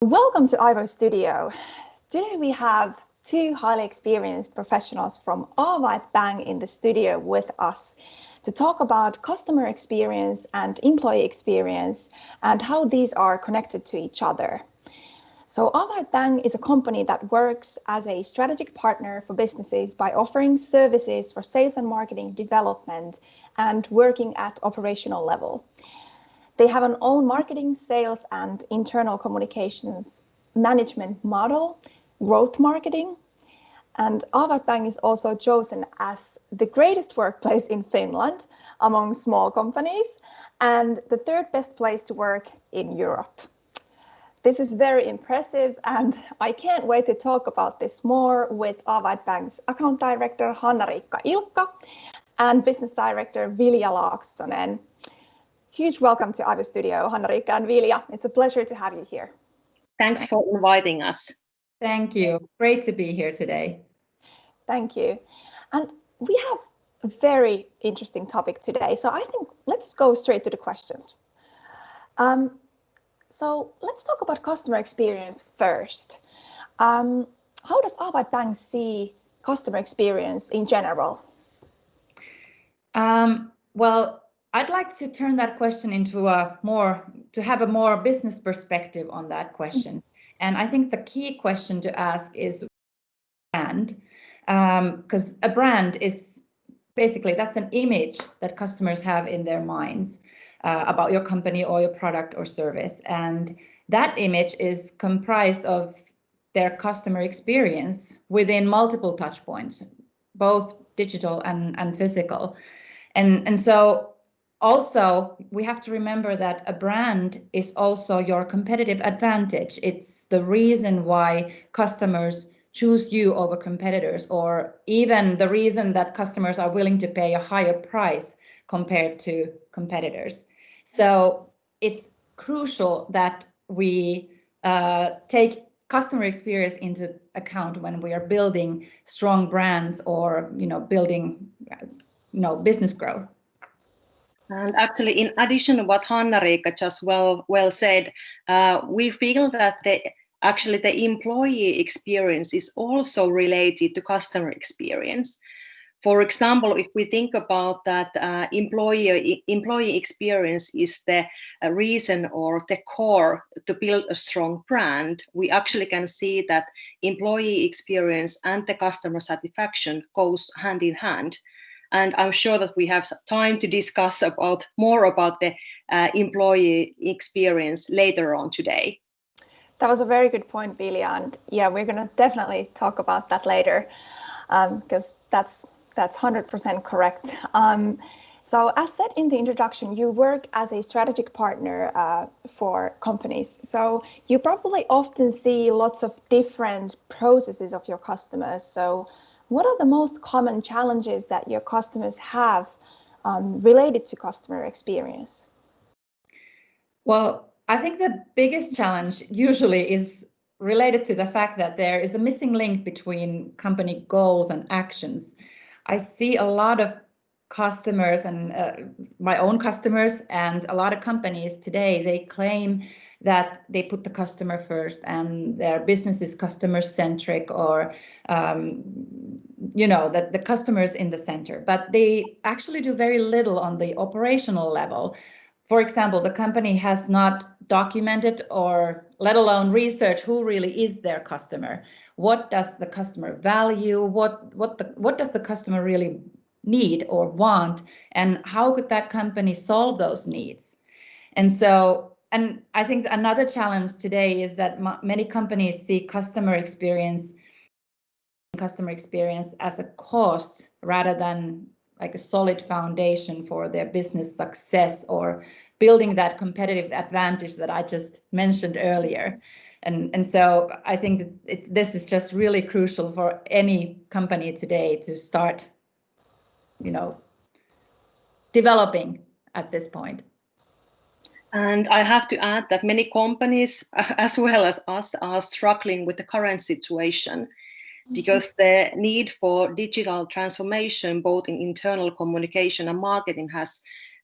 Welcome to Aiwo Studio. Today we have two highly experienced professionals from Aava Bang in the studio with us to talk about customer experience and employee experience and how these are connected to each other. So Aava Bang is a company that works as a strategic partner for businesses by offering services for sales and marketing development and working at operational level. They have an own marketing, sales, and internal communications management model, growth marketing. And Aava Bang is also chosen as the greatest workplace in Finland among small companies and the third best place to work in Europe. This is very impressive, and I can't wait to talk about this more with Aava Bang's account director Hanna-Riikka Ilkka and business director Vilja Laaksonen. Huge welcome to Aiwo Studio, Hanna-Riikka and Vilja. It's a pleasure to have you here. Thanks for inviting us. Thank you. Great to be here today. Thank you. And we have a very interesting topic today. So I think let's go straight to the questions. So let's talk about customer experience first. How does Aava Bang see customer experience in general? Well, I'd like to turn that question into to have a more business perspective on that question. And I think the key question to ask is brand, because a brand is basically, that's an image that customers have in their minds about your company or your product or service. And that image is comprised of their customer experience within multiple touch points, both digital and physical. And so also, we have to remember that a brand is also your competitive advantage. It's the reason why customers choose you over competitors, or even the reason that customers are willing to pay a higher price compared to competitors. So it's crucial that we take customer experience into account when we are building strong brands or building business growth. And actually, in addition to what Hanna-Riikka just well said, we feel that the employee experience is also related to customer experience. For example, if we think about that employee experience is the reason or the core to build a strong brand, we actually can see that employee experience and the customer satisfaction goes hand in hand. And I'm sure that we have time to discuss more about the employee experience later on today. That was a very good point, Vilja, and yeah, we're going to definitely talk about that later, because that's 100% correct. So as said in the introduction, you work as a strategic partner for companies. So you probably often see lots of different processes of your customers. So what are the most common challenges that your customers have related to customer experience? Well, I think the biggest challenge usually is related to the fact that there is a missing link between company goals and actions. I see a lot of customers and my own customers and a lot of companies today, they claim that they put the customer first and their business is customer centric, or that the customer is in the center, but they actually do very little on the operational level. For example, the company has not documented or let alone research who really is their customer. What does the customer value? What does the customer really need or want? And how could that company solve those needs? And I think another challenge today is that many companies see customer experience as a cost rather than like a solid foundation for their business success or building that competitive advantage that I just mentioned earlier. And so I think that this is just really crucial for any company today to start, developing at this point. And I have to add that many companies, as well as us, are struggling with the current situation because the need for digital transformation, both in internal communication and marketing, has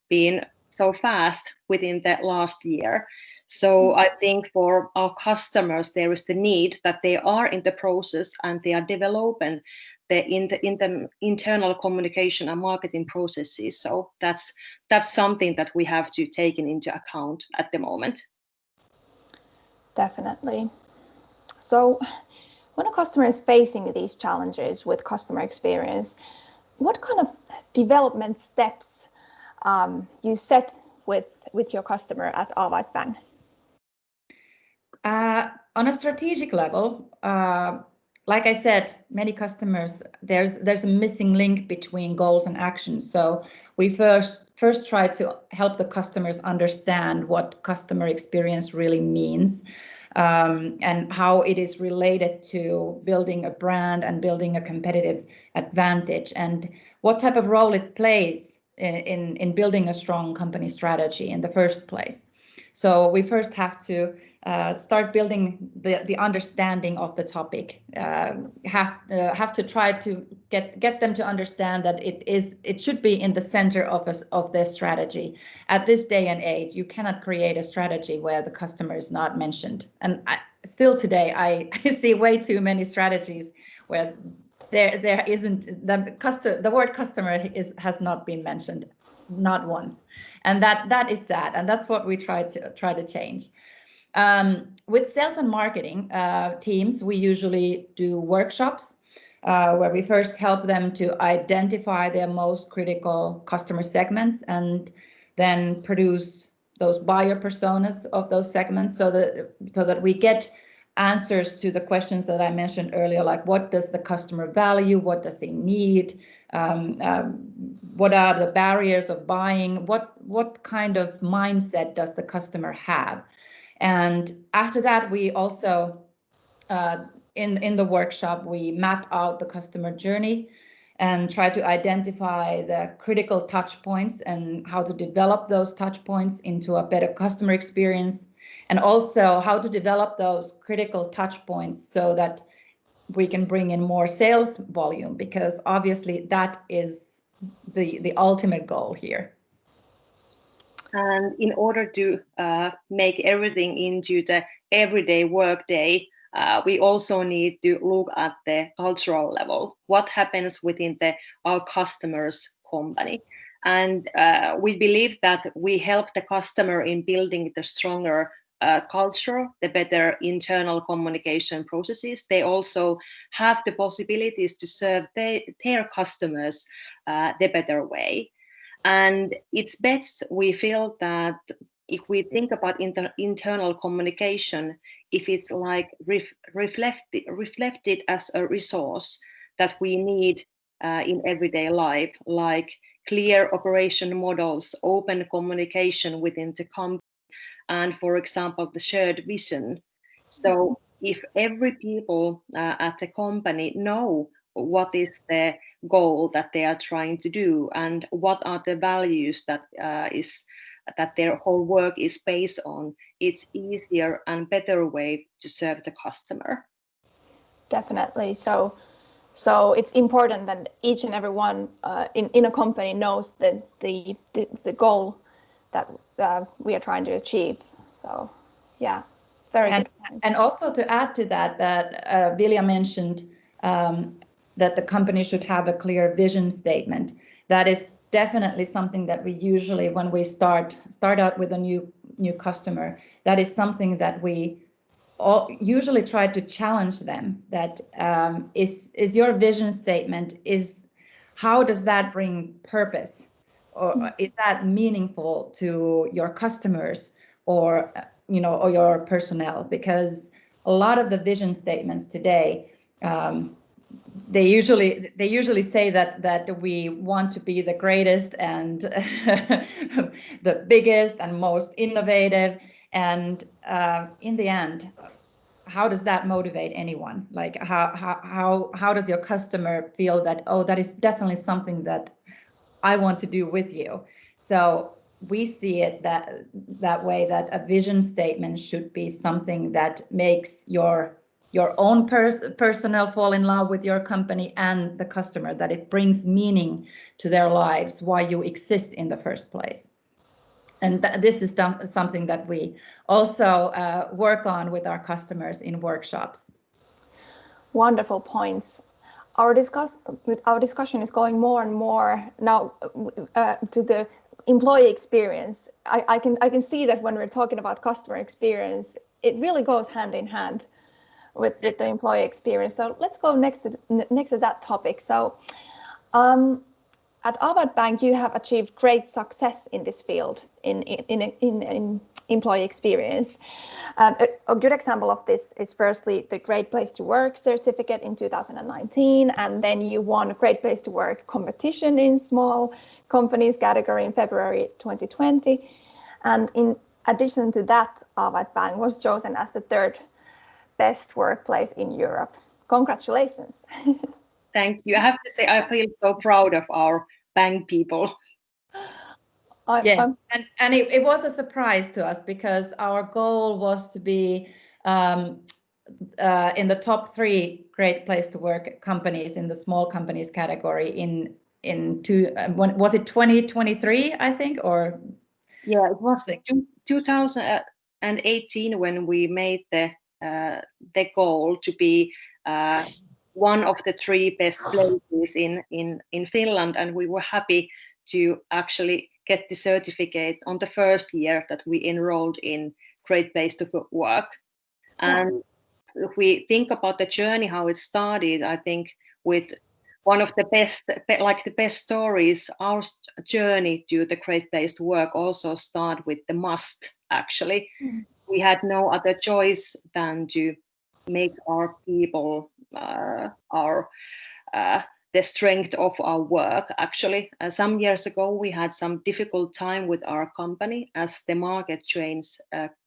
been so fast within the last year. So I think for our customers, there is the need that they are in the process and they are developing in the internal communication and marketing processes. So that's something that we have to take into account at the moment. Definitely. So when a customer is facing these challenges with customer experience, what kind of development steps you set with your customer at Aava Bang? On a strategic level, like I said, many customers, there's a missing link between goals and actions. So we first try to help the customers understand what customer experience really means, and how it is related to building a brand and building a competitive advantage, and what type of role it plays in building a strong company strategy in the first place. So we first have to start building the understanding of the topic. Have to try to get them to understand that it should be in the center of their strategy. At this day and age, you cannot create a strategy where the customer is not mentioned. And still today, I see way too many strategies where there isn't the word customer has not been mentioned, not once, and that is sad, and that's what we try to change. With sales and marketing teams, we usually do workshops where we first help them to identify their most critical customer segments and then produce those buyer personas of those segments so that we get answers to the questions that I mentioned earlier, like what does the customer value, what does he need, what are the barriers of buying, what kind of mindset does the customer have. And after that, we also, in the workshop, we map out the customer journey and try to identify the critical touch points and how to develop those touch points into a better customer experience, and also how to develop those critical touch points so that we can bring in more sales volume, because obviously that is the ultimate goal here. And in order to make everything into the everyday workday, we also need to look at the cultural level. What happens within our customers' company? And we believe that we help the customer in building the stronger culture, the better internal communication processes. They also have the possibilities to serve their customers the better way. And it's best, we feel, that if we think about internal communication, if it's like reflected as a resource that we need in everyday life, like clear operation models, open communication within the company, and, for example, the shared vision. So if every people at the company know what is the goal that they are trying to do and what are the values that their whole work is based on, it's easier and better way to serve the customer. Definitely. So it's important that each and every one in a company knows the goal that we are trying to achieve. So yeah, very good point. And also to add to that Vilja mentioned that the company should have a clear vision statement. That is definitely something that we usually, when we start out with a new customer, that is something that we usually try to challenge them. That is your vision statement, how does that bring purpose, or is that meaningful to your customers or your personnel? Because a lot of the vision statements today, they usually say that we want to be the greatest and the biggest and most innovative, and in the end, how does that motivate anyone? Like how does your customer feel that, oh, that is definitely something that I want to do with you? So we see it that way, that a vision statement should be something that makes your own personnel fall in love with your company and the customer, that it brings meaning to their lives, why you exist in the first place. And this is something that we also work on with our customers in workshops. Wonderful points. Our discussion is going more and more now to the employee experience. I can see that when we're talking about customer experience, it really goes hand in hand with the employee experience. So let's go next to that topic. So at Aava Bang, you have achieved great success in this field in employee experience. A good example of this is firstly the Great Place to Work certificate in 2019, and then you won a Great Place to Work competition in small companies category in February 2020. And in addition to that, Aava Bang was chosen as the third best workplace in Europe. Congratulations. Thank you. I have to say, I feel so proud of our Bang people. Yes, and it was a surprise to us because our goal was to be in the top 3 Great Place to Work companies in the small companies category was it 2023, I think, or? Yeah, it was 2018 when we made the goal to be one of the 3 best places in Finland, and we were happy to actually get the certificate on the first year that we enrolled in Great Place to Work. And if we think about the journey, how it started, I think with one of the best stories, our journey to the Great Place to Work also start with the must, actually. We had no other choice than to make our people the strength of our work, actually. Some years ago, we had some difficult time with our company as the market changed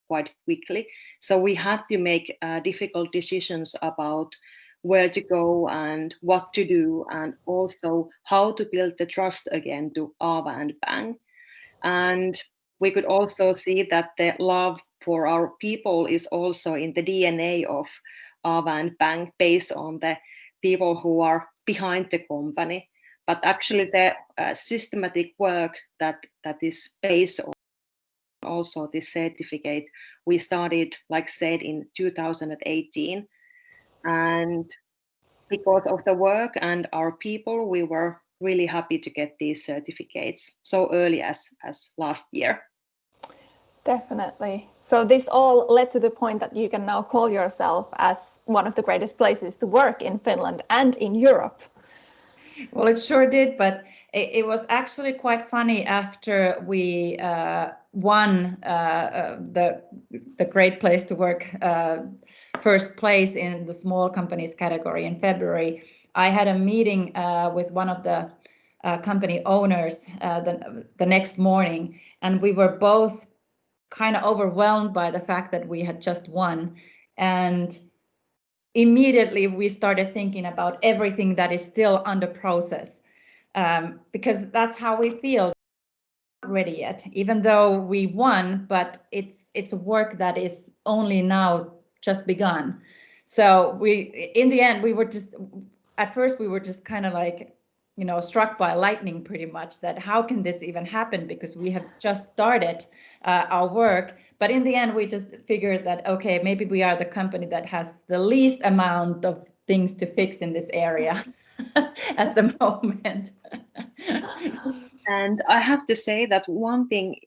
quite quickly. So we had to make difficult decisions about where to go and what to do, and also how to build the trust again to Aava and Bang. And we could also see that the love for our people is also in the DNA of Aava and Bang, based on the people who are behind the company. But actually the systematic work that is based on also this certificate, we started, like said, in 2018. And because of the work and our people, we were really happy to get these certificates so early as last year. Definitely. So this all led to the point that you can now call yourself as one of the greatest places to work in Finland and in Europe. Well, it sure did, but it was actually quite funny after we won the Great Place to Work first place in the small companies category in February. I had a meeting with one of the company owners the next morning, and we were both kind of overwhelmed by the fact that we had just won. And immediately we started thinking about everything that is still under process, because that's how we feel. Not ready yet, even though we won, but it's work that is only now just begun. So in the end, at first we were just kind of like, struck by lightning pretty much, that how can this even happen, because we have just started our work. But in the end, we just figured that, okay, maybe we are the company that has the least amount of things to fix in this area at the moment. And I have to say that one thing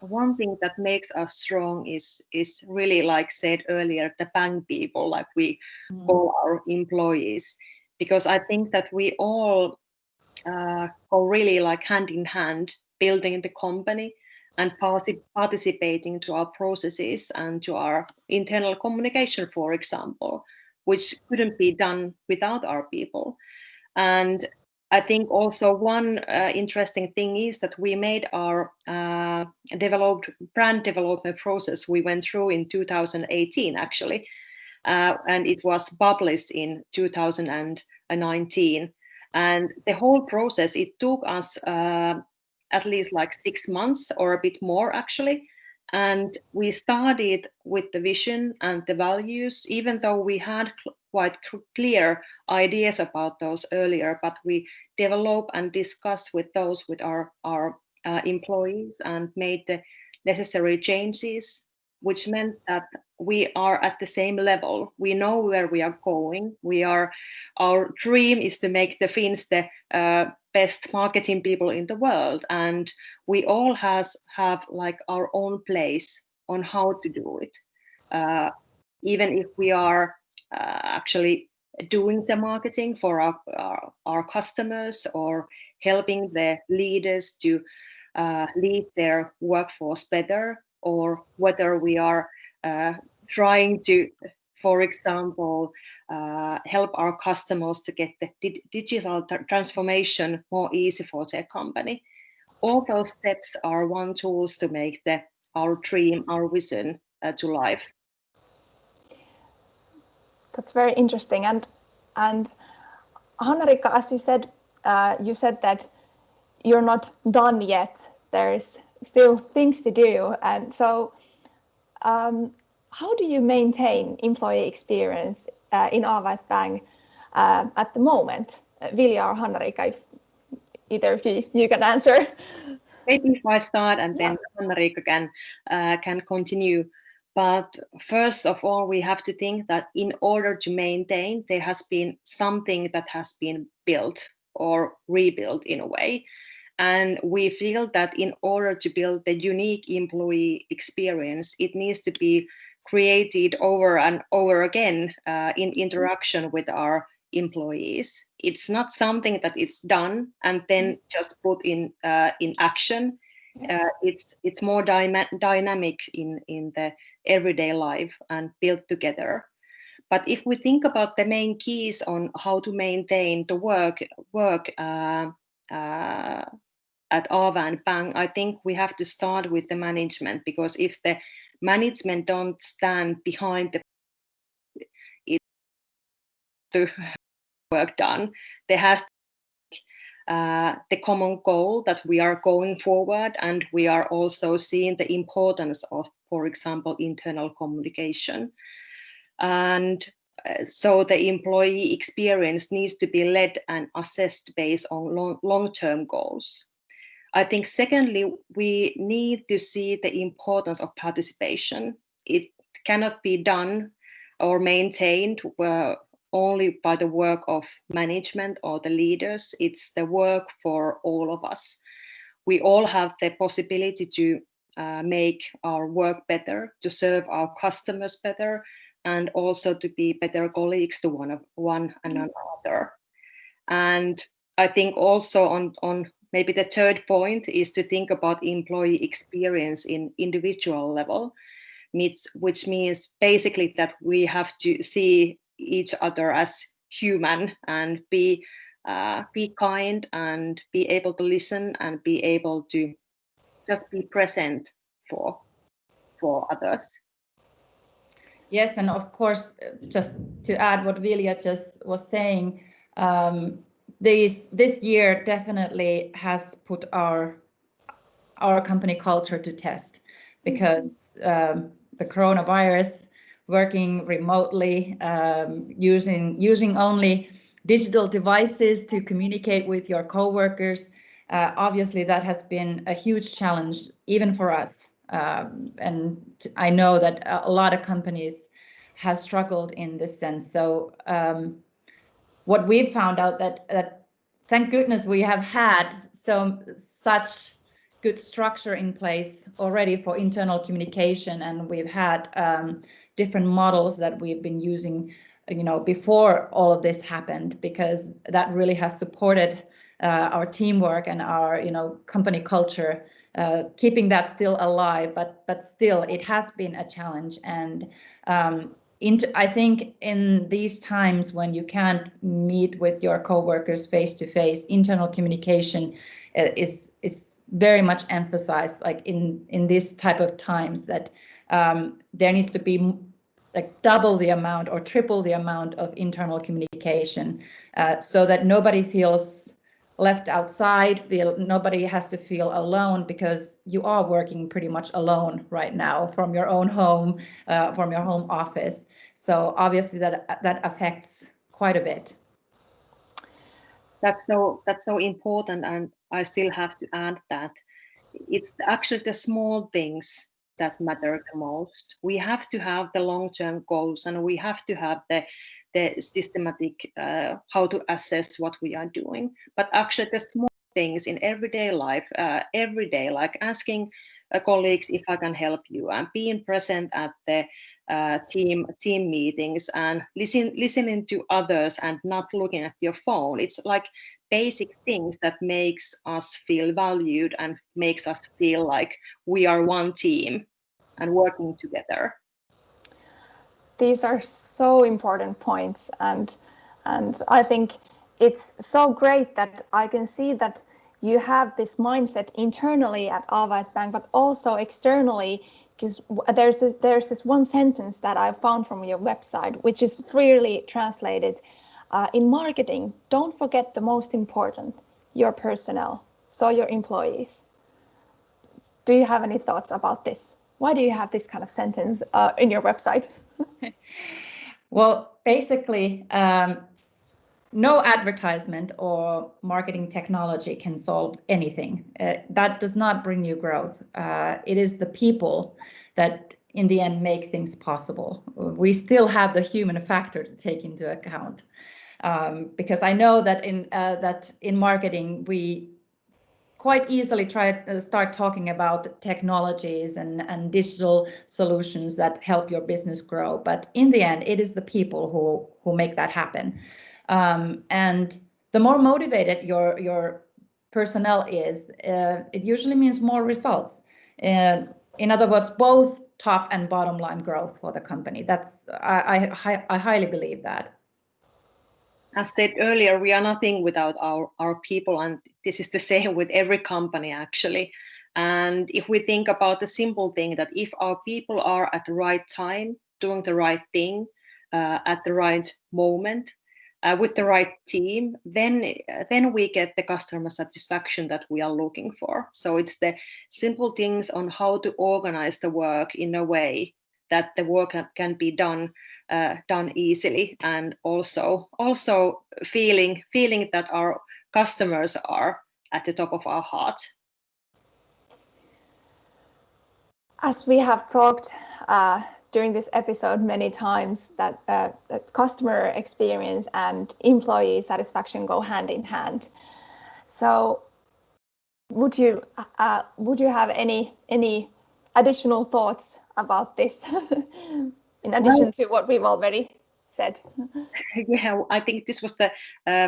that makes us strong is really, like said earlier, the Bang people, like we call our employees, because I think that we all go really like hand in hand, building the company and participating to our processes and to our internal communication, for example, which couldn't be done without our people. And I think also one interesting thing is that we made our brand development process we went through in 2018, actually, and it was published in 2019. And the whole process, it took us at least like 6 months or a bit more, actually. And we started with the vision and the values, even though we had quite clear ideas about those earlier, but we developed and discussed with our employees and made the necessary changes, which meant that we are at the same level. We know where we are going. Our dream is to make the Finns the best marketing people in the world, and we all have like our own place on how to do it. Even if we are actually doing the marketing for our customers or helping the leaders to lead their workforce better, or whether we are trying to, for example, help our customers to get the digital transformation more easy for their company. All those steps are one tools to make our dream, our vision to life. That's very interesting. And Hanna-Riikka, as you said that you're not done yet. There's still things to do. And so how do you maintain employee experience in Aava Bang at the moment? Vilja or Hanna-Riikka, if either of you can answer. Maybe if I start and then Hanna-Riikka can continue. But first of all, we have to think that in order to maintain, there has been something that has been built or rebuilt in a way. And we feel that in order to build the unique employee experience, it needs to be created over and over again in interaction with our employees. It's not something that it's done and then just put in action. Yes. It's more dynamic in the everyday life and built together. But if we think about the main keys on how to maintain the work at Aava Bang, I think we have to start with the management, because if the management don't stand behind the work done, there has to be the common goal that we are going forward, and we are also seeing the importance of, for example, internal communication. And so the employee experience needs to be led and assessed based on long-term goals. I think secondly, we need to see the importance of participation. It cannot be done or maintained only by the work of management or the leaders. It's the work for all of us. We all have the possibility to make our work better, to serve our customers better, and also to be better colleagues to one another. And I think also on maybe the third point is to think about employee experience in individual level, which means basically that we have to see each other as human and be kind and be able to listen and be able to just be present for others. Yes, and of course, just to add what Vilja just was saying, this year definitely has put our company culture to test, because the coronavirus, working remotely, using only digital devices to communicate with your coworkers, obviously that has been a huge challenge even for us. And I know that a lot of companies have struggled in this sense. So what we've found out that thank goodness we have had such good structure in place already for internal communication, and we've had different models that we've been using, before all of this happened, because that really has supported our teamwork and our company culture, keeping that still alive. But still, it has been a challenge, and I think in these times when you can't meet with your coworkers face to face, internal communication is very much emphasized. Like in this type of times, that there needs to be like double the amount or triple the amount of internal communication, so that nobody feels left outside, nobody has to feel alone, because you are working pretty much alone right now from your own home, from your home office. So obviously that affects quite a bit. That's so important, and I still have to add that it's actually the small things that matter the most. We have to have the long-term goals, and we have to have the systematic how to assess what we are doing. But actually, the small things in everyday life, every day, like asking colleagues if I can help you, and being present at the team meetings, and listening to others, and not looking at your phone. It's like basic things that makes us feel valued and makes us feel like we are one team and working together. These are so important points, and I think it's so great that I can see that you have this mindset internally at Aava Bang, but also externally, because there's this one sentence that I found from your website, which is freely translated. In marketing, don't forget the most important, your personnel, so your employees. Do you have any thoughts about this? Why do you have this kind of sentence in your website? Well, basically, no advertisement or marketing technology can solve anything. That does not bring you growth. It is the people that in the end make things possible. We still have the human factor to take into account. Because I know that in marketing we quite easily start talking about technologies and digital solutions that help your business grow, but in the end, it is the people who make that happen. And the more motivated your personnel is, it usually means more results. In other words, both top and bottom line growth for the company. That's I highly believe that. As said earlier, we are nothing without our people, and this is the same with every company actually. And if we think about the simple thing that if our people are at the right time, doing the right thing, at the right moment, with the right team, then we get the customer satisfaction that we are looking for. So it's the simple things on how to organize the work in a way that the work can be done easily, and also feeling that our customers are at the top of our heart. As we have talked during this episode many times, that customer experience and employee satisfaction go hand in hand. So would you have any additional thoughts about this in addition to what we've already said? Yeah, I think this was the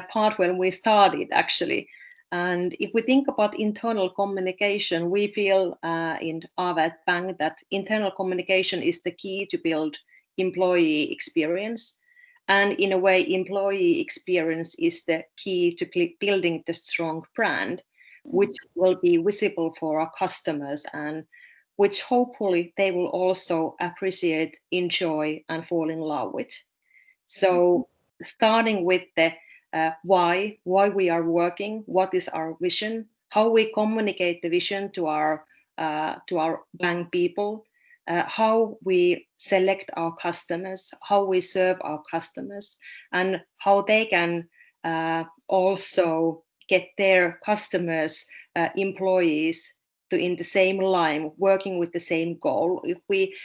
part when we started actually. And if we think about internal communication, we feel in Aava Bang that internal communication is the key to build employee experience. And in a way, employee experience is the key to building the strong brand, which will be visible for our customers, and which hopefully they will also appreciate, enjoy, and fall in love with. So starting with the why we are working, what is our vision, how we communicate the vision to our Bang people, how we select our customers, how we serve our customers, and how they can also get their customers, employees to in the same line, working with the same goal. If we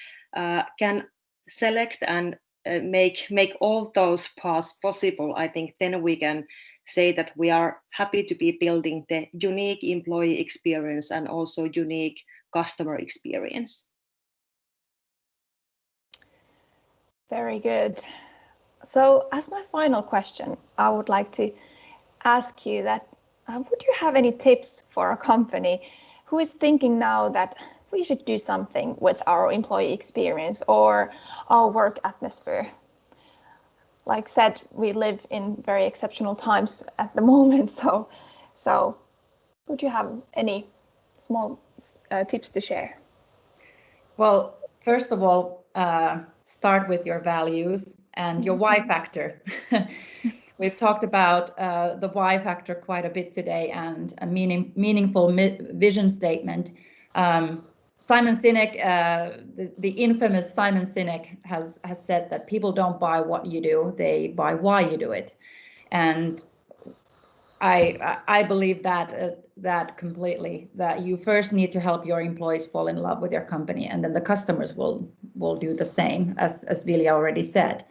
can select and make all those paths possible, I think then we can say that we are happy to be building the unique employee experience and also unique customer experience. Very good. So as my final question, I would like to ask you that would you have any tips for a company who is thinking now that we should do something with our employee experience or our work atmosphere? Like said, we live in very exceptional times at the moment, so would you have any small tips to share? Well, first of all, start with your values and your why factor. We've talked about the why factor quite a bit today, and a meaningful vision statement. Simon Sinek, the infamous Simon Sinek, has said that people don't buy what you do; they buy why you do it. And I believe that that completely, that you first need to help your employees fall in love with your company, and then the customers will do the same, as Vilja already said.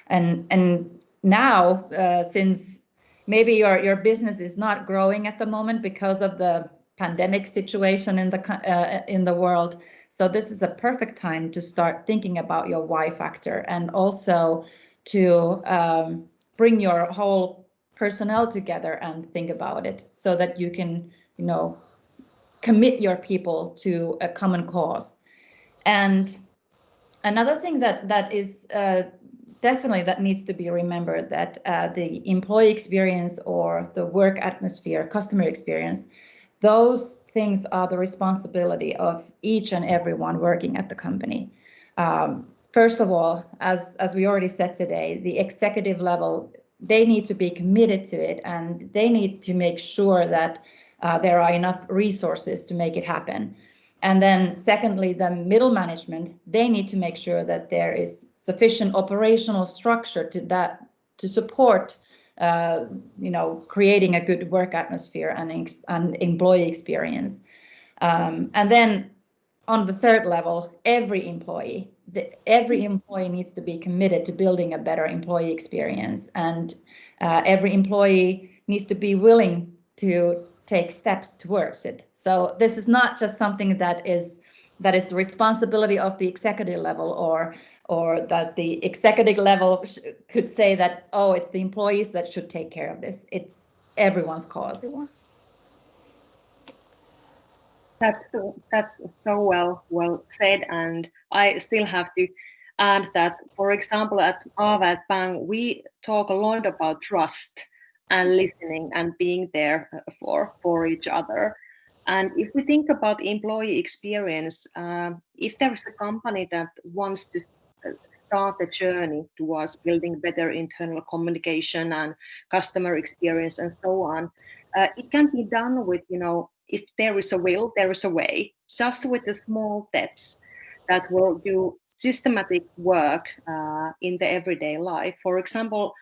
And now, since maybe your business is not growing at the moment because of the pandemic situation in the world, so this is a perfect time to start thinking about your why factor, and also to bring your whole personnel together and think about it, so that you can, commit your people to a common cause. And another thing that is definitely that needs to be remembered, that the employee experience or the work atmosphere, customer experience, those things are the responsibility of each and everyone working at the company. First of all, as we already said today, the executive level, they need to be committed to it, and they need to make sure that there are enough resources to make it happen. And then secondly, the middle management, they need to make sure that there is sufficient operational structure to support creating a good work atmosphere and employee experience. And then on the third level, every employee needs to be committed to building a better employee experience, and every employee needs to be willing to take steps towards it. So this is not just something that is the responsibility of the executive level, or that the executive level could say that, oh, it's the employees that should take care of this. It's everyone's cause. Everyone. That's so well said, and I still have to add that, for example, at Aava Bang, we talk a lot about trust and listening and being there for each other. And if we think about employee experience, if there is a company that wants to start the journey towards building better internal communication and customer experience and so on, it can be done with, if there is a will, there is a way, just with the small steps that will do systematic work in the everyday life. For example,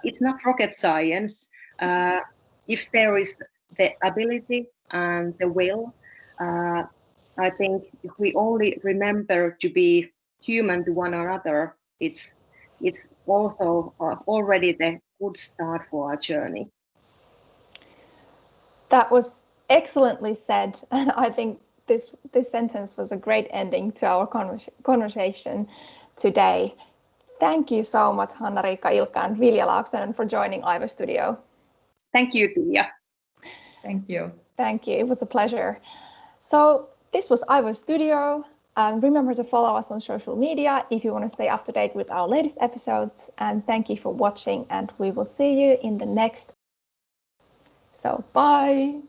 it's not rocket science. If there is the ability and the will, I think if we only remember to be human to one another, it's also already the good start for our journey. That was excellently said, and I think this sentence was a great ending to our conversation today. Thank you so much, Hanna-Riikka, Ilkka, and Vilja Laaksonen for joining Aiwo Studio. Thank you, Vilja. Thank you. Thank you. It was a pleasure. So this was Aiwo Studio. Remember to follow us on social media if you want to stay up to date with our latest episodes. And thank you for watching, and we will see you in the next. So bye.